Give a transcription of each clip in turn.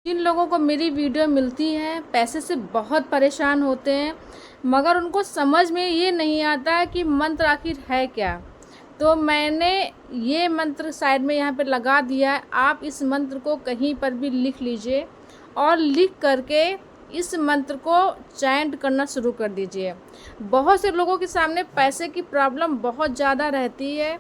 जिन लोगों को मेरी वीडियो मिलती है पैसे से बहुत परेशान होते हैं, मगर उनको समझ में ये नहीं आता है कि मंत्र आखिर है क्या। तो मैंने ये मंत्र साइड में यहाँ पे लगा दिया है। आप इस मंत्र को कहीं पर भी लिख लीजिए और लिख करके इस मंत्र को चैंट करना शुरू कर दीजिए। बहुत से लोगों के सामने पैसे की प्रॉब्लम बहुत ज़्यादा रहती है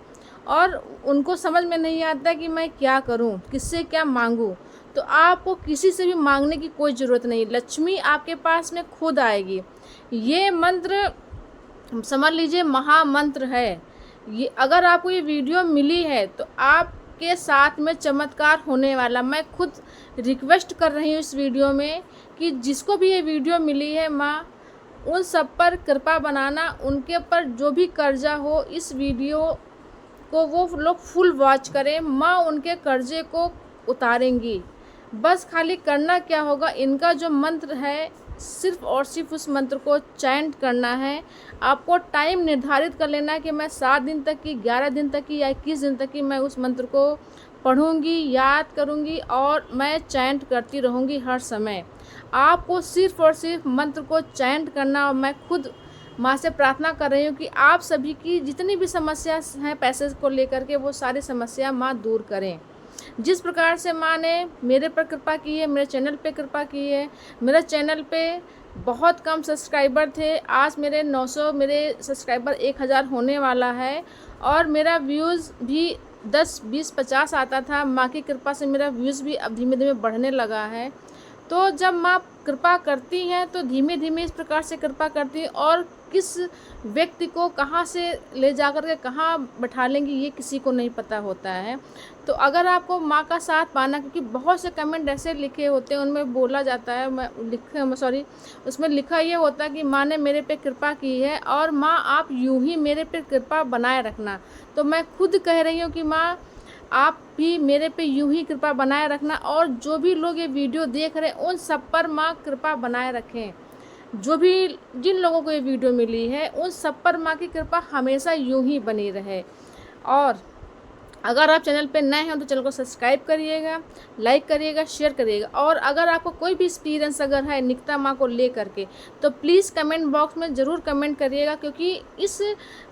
और उनको समझ में नहीं आता कि मैं क्या करूं, किससे क्या मांगूं। तो आपको किसी से भी मांगने की कोई ज़रूरत नहीं, लक्ष्मी आपके पास में खुद आएगी। ये मंत्र समझ लीजिए महामंत्र है। ये अगर आपको ये वीडियो मिली है तो आपके साथ में चमत्कार होने वाला। मैं खुद रिक्वेस्ट कर रही हूँ इस वीडियो में कि जिसको भी ये वीडियो मिली है माँ उन सब पर कृपा बनाना, उनके ऊपर जो भी कर्जा हो इस वीडियो को वो लोग फुल वॉच करें। माँ उनके कर्जे को उतारेंगी। बस खाली करना क्या होगा, इनका जो मंत्र है सिर्फ और सिर्फ उस मंत्र को चैंट करना है। आपको टाइम निर्धारित कर लेना है कि मैं 7 दिन तक की, 11 दिन तक की या 21 दिन तक की मैं उस मंत्र को पढ़ूंगी, याद करूंगी और मैं चैंट करती रहूंगी हर समय। आपको सिर्फ और सिर्फ मंत्र को चैंट करना। और मैं खुद माँ से प्रार्थना कर रही हूँ कि आप सभी की जितनी भी समस्या हैं पैसे को लेकर के वो सारी समस्या माँ दूर करें। जिस प्रकार से माँ ने मेरे पर कृपा की है, मेरे चैनल पे कृपा की है। मेरे चैनल पे बहुत कम सब्सक्राइबर थे, आज मेरे 900 मेरे सब्सक्राइबर 1000 होने वाला है। और मेरा व्यूज़ भी 10, 20, 50 आता था। माँ की कृपा से मेरा व्यूज़ भी अब धीमे धीमे बढ़ने लगा है। तो जब माँ कृपा करती हैं तो धीमे धीमे इस प्रकार से कृपा करती हैं और किस व्यक्ति को कहाँ से ले जा कर के कहाँ बैठा लेंगी ये किसी को नहीं पता होता है। तो अगर आपको माँ का साथ पाना, क्योंकि बहुत से कमेंट ऐसे लिखे होते हैं उनमें बोला जाता है, उसमें लिखा ये होता है कि माँ ने मेरे पे कृपा की है और माँ आप यूं ही मेरे पे कृपा बनाए रखना। तो मैं खुद कह रही हूँ कि माँ आप भी मेरे पे यूं ही कृपा बनाए रखना और जो भी लोग ये वीडियो देख रहे हैं उन सब पर माँ कृपा बनाए रखें। जो भी जिन लोगों को ये वीडियो मिली है उन सब पर माँ की कृपा हमेशा यूं ही बनी रहे। और अगर आप चैनल पे नए हैं तो चैनल को सब्सक्राइब करिएगा, लाइक करिएगा, शेयर करिएगा। और अगर आपको कोई भी एक्सपीरियंस अगर है निकिता माँ को ले करके तो प्लीज़ कमेंट बॉक्स में ज़रूर कमेंट करिएगा, क्योंकि इस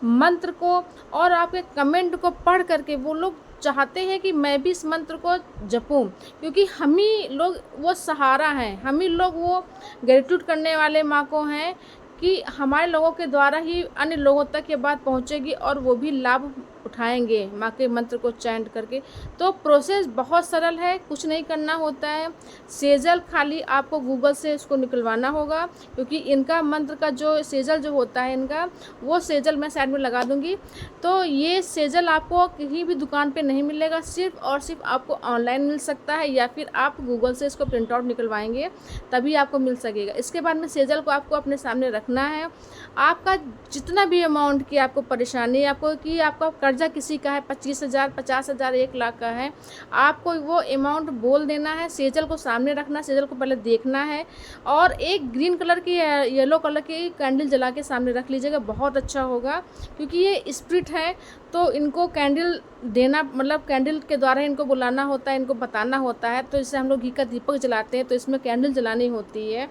मंत्र को और आपके कमेंट को पढ़ करके वो लोग चाहते हैं कि मैं भी इस मंत्र को जपूं, क्योंकि हम ही लोग वो सहारा हैं, हम ही लोग वो ग्रेटिट्यूड करने वाले माँ को हैं कि हमारे लोगों के द्वारा ही अन्य लोगों तक ये बात पहुंचेगी और वो भी लाभ उठाएंगे माँ के मंत्र को चैंट करके। तो प्रोसेस बहुत सरल है, कुछ नहीं करना होता है। सेजल खाली आपको गूगल से इसको निकलवाना होगा, क्योंकि इनका मंत्र का जो सेजल जो होता है इनका, वो सेजल मैं साइड में लगा दूंगी। तो ये सेजल आपको कहीं भी दुकान पे नहीं मिलेगा, सिर्फ और सिर्फ आपको ऑनलाइन मिल सकता है या फिर आप गूगल से इसको प्रिंट आउट निकलवाएंगे तभी आपको मिल सकेगा। इसके बाद में सेजल को आपको अपने सामने रखना है। आपका जितना भी अमाउंट की आपको परेशानी, आपको कि आपका कर्जा किसी का है 25,000, 50,000, 1 लाख का है, आपको वो अमाउंट बोल देना है। सेजल को सामने रखना, सेजल को पहले देखना है और एक ग्रीन कलर की येलो कलर की कैंडल जला के सामने रख लीजिएगा, बहुत अच्छा होगा। क्योंकि ये स्पिरिट है तो इनको कैंडल देना, मतलब कैंडल के द्वारा इनको बुलाना होता है, इनको बताना होता है। तो इससे हम लोग घी का दीपक जलाते हैं तो इसमें कैंडल जलानी होती है।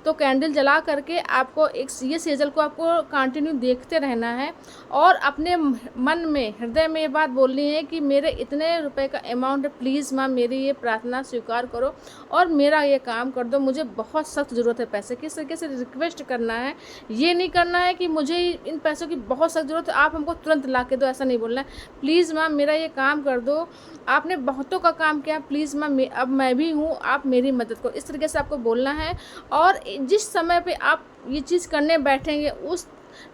तो कैंडल जला करके आपको एक ये सेजल को आपको कंटिन्यू देखते रहना है और अपने मन में, हृदय में ये बात बोलनी है कि मेरे इतने रुपए का अमाउंट है, प्लीज़ माँ मेरी ये प्रार्थना स्वीकार करो और मेरा ये काम कर दो, मुझे बहुत सख्त ज़रूरत है पैसे की। इस तरीके से रिक्वेस्ट करना है। ये नहीं करना है कि मुझे इन पैसों की बहुत सख्त ज़रूरत है, आप हमको तुरंत ला के दो, ऐसा नहीं बोलना है। प्लीज़ माँ मेरा ये काम कर दो, आपने बहुतों का काम किया, प्लीज़ माँ अब मैं भी हूँ, आप मेरी मदद करो। इस तरीके से आपको बोलना है। और जिस समय पे आप ये चीज़ करने बैठेंगे उस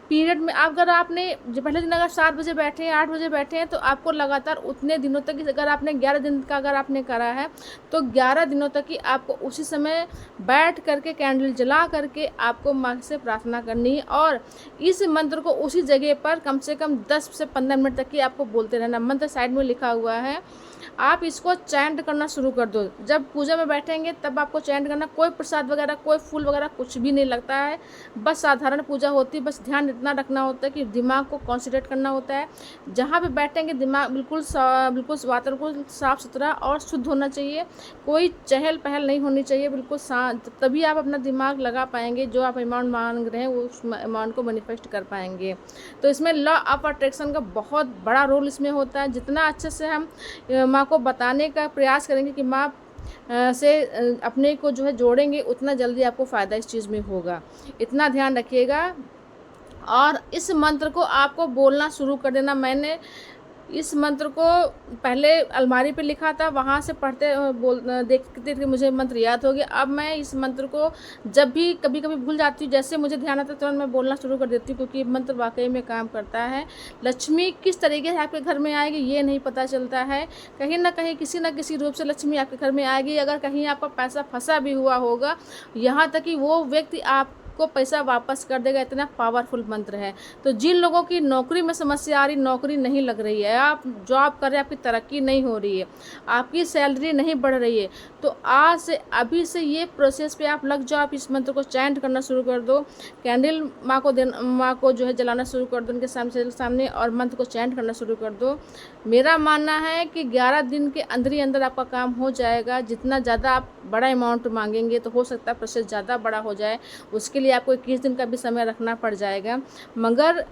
पीरियड में, अगर आपने जो पहले दिन अगर 7 बजे बैठे हैं, 8 बजे बैठे हैं, तो आपको लगातार उतने दिनों तक, अगर आपने 11 दिन का अगर आपने करा है तो 11 दिनों तक ही आपको उसी समय बैठ करके कैंडल जला करके आपको माँ से प्रार्थना करनी है। और इस मंत्र को उसी जगह पर कम से कम 10 से 15 मिनट तक ही आपको बोलते रहना। मंत्र साइड में लिखा हुआ है, आप इसको चैंट करना शुरू कर दो। जब पूजा में बैठेंगे तब आपको चैंट करना, कोई प्रसाद वगैरह, कोई फूल वगैरह कुछ भी नहीं लगता है, बस साधारण पूजा होती है। बस ध्यान इतना रखना होता है कि दिमाग को कॉन्सेंट्रेट करना होता है। जहाँ पे बैठेंगे दिमाग बिल्कुल वातावरण बिल्कुल साफ़ सुथरा और शुद्ध होना चाहिए, कोई चहल पहल नहीं होनी चाहिए, बिल्कुल शांत। तभी आप अपना दिमाग लगा पाएंगे, जो आप अमाउंट मांग रहे हैं वो उस अमाउंट को मैनिफेस्ट कर पाएंगे। तो इसमें लॉ ऑफ अट्रैक्शन का बहुत बड़ा रोल इसमें होता है। जितना अच्छे से हम माँ को बताने का प्रयास करेंगे कि माँ से अपने को जो है जोड़ेंगे, उतना जल्दी आपको फ़ायदा इस चीज़ में होगा। इतना ध्यान रखिएगा। और इस मंत्र को आपको बोलना शुरू कर देना। मैंने इस मंत्र को पहले अलमारी पे लिखा था, वहाँ से पढ़ते देखते देखते मुझे मंत्र याद हो गया। अब मैं इस मंत्र को जब भी कभी कभी भूल जाती हूँ, जैसे मुझे ध्यान आता है तुरंत मैं बोलना शुरू कर देती हूँ, क्योंकि मंत्र वाकई में काम करता है। लक्ष्मी किस तरीके से आपके घर में आएगी ये नहीं पता चलता है, कहीं ना कहीं किसी न किसी रूप से लक्ष्मी आपके घर में आएगी। अगर कहीं आपका पैसा फंसा भी हुआ होगा, यहाँ तक कि वो व्यक्ति आप को पैसा वापस कर देगा। इतना पावरफुल मंत्र है। तो जिन लोगों की नौकरी में समस्या आ रही, नौकरी नहीं लग रही है, आप जॉब कर रहे हैं, आपकी तरक्की नहीं हो रही है, आपकी सैलरी नहीं बढ़ रही है, तो आज से अभी से ये प्रोसेस पे आप लग जाओ। आप इस मंत्र को चैंट करना शुरू कर दो। कैंडल माँ को जो है जलाना शुरू कर दो उनके सामने और मंत्र को चैंट करना शुरू कर दो। मेरा मानना है कि 11 दिन के अंदर ही अंदर आपका काम हो जाएगा। जितना ज़्यादा आप बड़ा अमाउंट मांगेंगे तो हो सकता है प्रोसेस ज़्यादा बड़ा हो जाए, उसके लिए आपको 21 दिन का भी समय रखना पड़ जाएगा, मगर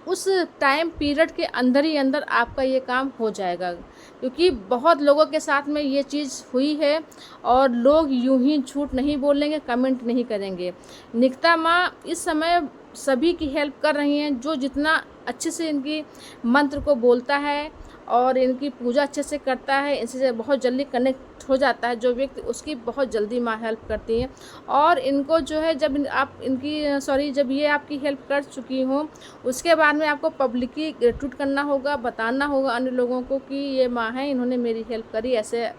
उस टाइम पीरियड के अंदर ही अंदर आपका ये काम हो जाएगा। क्योंकि बहुत लोगों के साथ में ये चीज़ हुई है और लोग यूं ही झूठ नहीं बोलेंगे, कमेंट नहीं करेंगे। निकिता माँ इस समय सभी की हेल्प कर रही हैं, जो जितना अच्छे से इनकी मंत्र को बोलता है और इनकी पूजा अच्छे से करता है, इनसे बहुत जल्दी कनेक्ट हो जाता है जो व्यक्ति, उसकी बहुत जल्दी माँ हेल्प करती हैं। और इनको जो है जब जब ये आपकी हेल्प कर चुकी हों, उसके बाद में आपको पब्लिकली ग्रेटिट्यूड करना होगा, बताना होगा अन्य लोगों को कि ये माँ है, इन्होंने मेरी हेल्प करी ऐसे।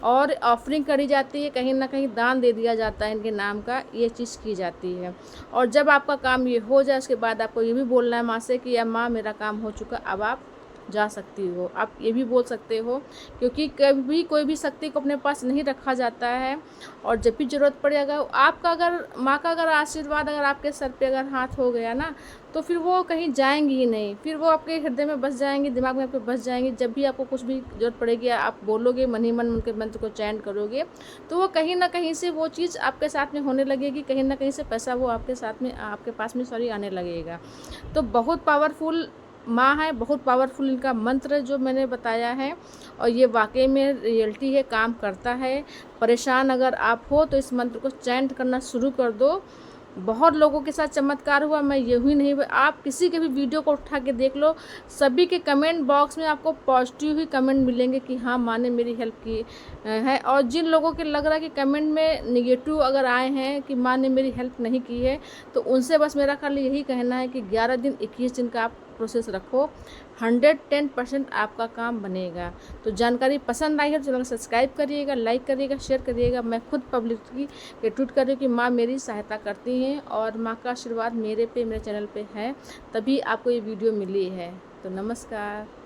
और ऑफरिंग करी जाती है, कहीं ना कहीं दान दे दिया जाता है इनके नाम का, ये चीज़ की जाती है। और जब आपका काम ये हो जाए, उसके बाद आपको ये भी बोलना है माँ से कि अब माँ मेरा काम हो चुका, अब आप जा सकती हो। आप ये भी बोल सकते हो, क्योंकि कभी कोई भी शक्ति को अपने पास नहीं रखा जाता है। और जब भी ज़रूरत पड़ेगा आपका, अगर माँ का अगर आशीर्वाद अगर आपके सर पे अगर हाथ हो गया ना, तो फिर वो कहीं जाएंगी ही नहीं, फिर वो आपके हृदय में बस जाएंगी, दिमाग में आपके बस जाएंगी। जब भी आपको कुछ भी ज़रूरत पड़ेगी, आप बोलोगे, मन ही मन उनके मंत्र को चैंट करोगे, तो वो कहीं ना कहीं से वो चीज़ आपके साथ में होने लगेगी, कहीं ना कहीं से पैसा वो आपके पास में आने लगेगा। तो बहुत पावरफुल माँ है, बहुत पावरफुल इनका मंत्र जो मैंने बताया है, और ये वाकई में रियलिटी है, काम करता है। परेशान अगर आप हो तो इस मंत्र को चैंट करना शुरू कर दो। बहुत लोगों के साथ चमत्कार हुआ, मैं यही नहीं, आप किसी के भी वीडियो को उठा के देख लो, सभी के कमेंट बॉक्स में आपको पॉजिटिव ही कमेंट मिलेंगे कि हाँ माँ ने मेरी हेल्प की है। और जिन लोगों के लग रहा है कि कमेंट में निगेटिव अगर आए हैं कि माँ ने मेरी हेल्प नहीं की है, तो उनसे बस मेरा खाली यही कहना है कि 11 दिन 21 दिन का आप प्रोसेस रखो, 110% आपका काम बनेगा। तो जानकारी पसंद आई है तो चैनल को सब्सक्राइब करिएगा, लाइक करिएगा, शेयर करिएगा। मैं खुद पब्लिकली ट्वीट कर रही हूँ कि माँ मेरी सहायता करती हैं और माँ का आशीर्वाद मेरे चैनल पे है, तभी आपको ये वीडियो मिली है। तो नमस्कार।